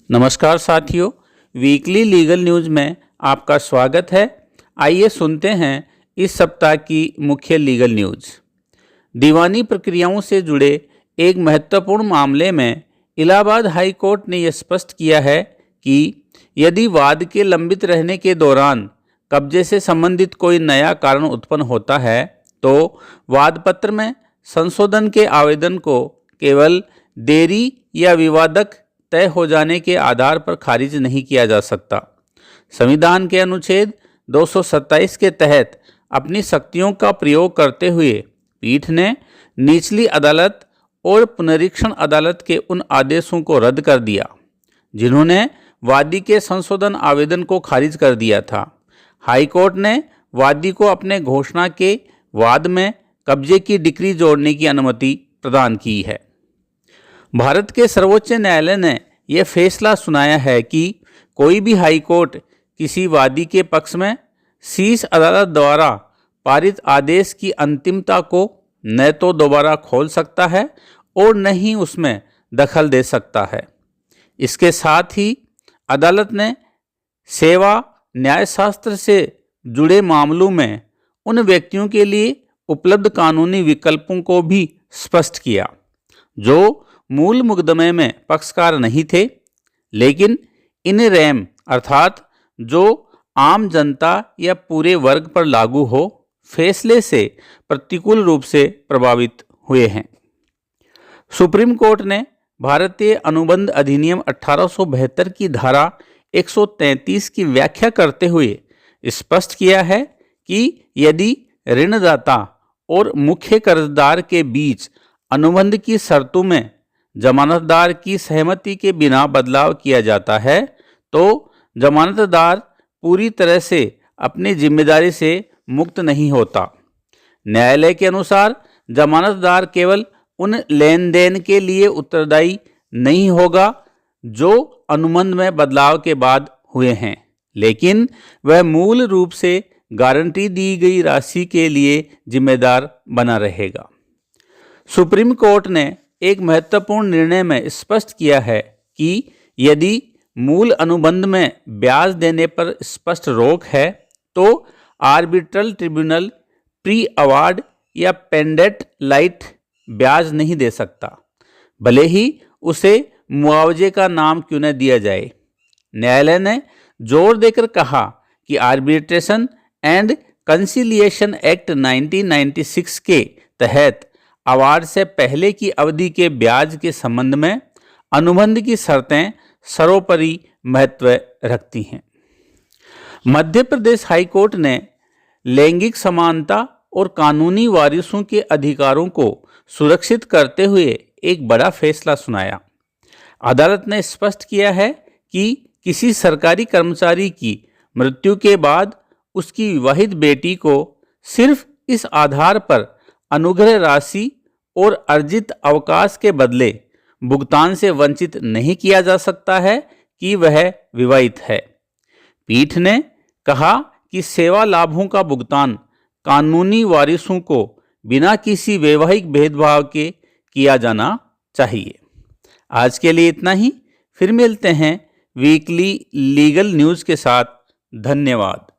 नमस्कार साथियों, weekly legal news में आपका स्वागत है। आइए सुनते हैं इस सप्ताह की मुख्य लीगल न्यूज़। दीवानी प्रक्रियाओं से जुड़े एक महत्वपूर्ण मामले में इलाहाबाद हाई कोर्ट ने यह स्पष्ट किया है कि यदि वाद के लंबित रहने के दौरान कब्जे से संबंधित कोई नया कारण उत्पन्न होता है तो वाद पत्र में संशोधन के आवेदन को केवल देरी या विवादक तय हो जाने के आधार पर खारिज नहीं किया जा सकता। संविधान के अनुच्छेद 227 के तहत अपनी शक्तियों का प्रयोग करते हुए पीठ ने निचली अदालत और पुनरीक्षण अदालत के उन आदेशों को रद्द कर दिया जिन्होंने वादी के संशोधन आवेदन को खारिज कर दिया था। हाई कोर्ट ने वादी को अपने घोषणा के वाद में कब्जे की डिक्री जोड़ने की अनुमति प्रदान की है। भारत के सर्वोच्च न्यायालय ने यह फैसला सुनाया है कि कोई भी हाई कोर्ट किसी वादी के पक्ष में शीर्ष अदालत द्वारा पारित आदेश की अंतिमता को न तो दोबारा खोल सकता है और न ही उसमें दखल दे सकता है। इसके साथ ही अदालत ने सेवा न्यायशास्त्र से जुड़े मामलों में उन व्यक्तियों के लिए उपलब्ध कानूनी विकल्पों को भी स्पष्ट किया जो मूल मुकदमे में पक्षकार नहीं थे लेकिन इन रेम अर्थात जो आम जनता या पूरे वर्ग पर लागू हो फैसले से प्रतिकूल रूप से प्रभावित हुए हैं। सुप्रीम कोर्ट ने भारतीय अनुबंध अधिनियम 1872 की धारा 133 की व्याख्या करते हुए स्पष्ट किया है कि यदि ऋणदाता और मुख्य कर्जदार के बीच अनुबंध की शर्तों में जमानतदार की सहमति के बिना बदलाव किया जाता है तो जमानतदार पूरी तरह से अपनी जिम्मेदारी से मुक्त नहीं होता। न्यायालय के अनुसार जमानतदार केवल उन लेन देन के लिए उत्तरदायी नहीं होगा जो अनुबंध में बदलाव के बाद हुए हैं, लेकिन वह मूल रूप से गारंटी दी गई राशि के लिए जिम्मेदार बना रहेगा। सुप्रीम कोर्ट ने एक महत्वपूर्ण निर्णय में स्पष्ट किया है कि यदि मूल अनुबंध में ब्याज देने पर स्पष्ट रोक है तो आर्बिट्रल ट्रिब्यूनल प्री अवार्ड या पेंडेंट लाइट ब्याज नहीं दे सकता, भले ही उसे मुआवजे का नाम क्यों न दिया जाए। न्यायालय ने जोर देकर कहा कि आर्बिट्रेशन एंड कंसिलिएशन एक्ट 1996 के तहत अवार्ड से पहले की अवधि के ब्याज के संबंध में अनुबंध की शर्तें सर्वोपरि महत्व रखती हैं। मध्य प्रदेश हाई कोर्ट ने लैंगिक समानता और कानूनी वारिसों के अधिकारों को सुरक्षित करते हुए एक बड़ा फैसला सुनाया। अदालत ने स्पष्ट किया है कि किसी सरकारी कर्मचारी की मृत्यु के बाद उसकी विवाहित बेटी को सिर्फ इस आधार पर अनुग्रह राशि और अर्जित अवकाश के बदले भुगतान से वंचित नहीं किया जा सकता है कि वह विवाहित है। पीठ ने कहा कि सेवा लाभों का भुगतान कानूनी वारिसों को बिना किसी वैवाहिक भेदभाव के किया जाना चाहिए। आज के लिए इतना ही, फिर मिलते हैं वीकली लीगल न्यूज़ के साथ। धन्यवाद।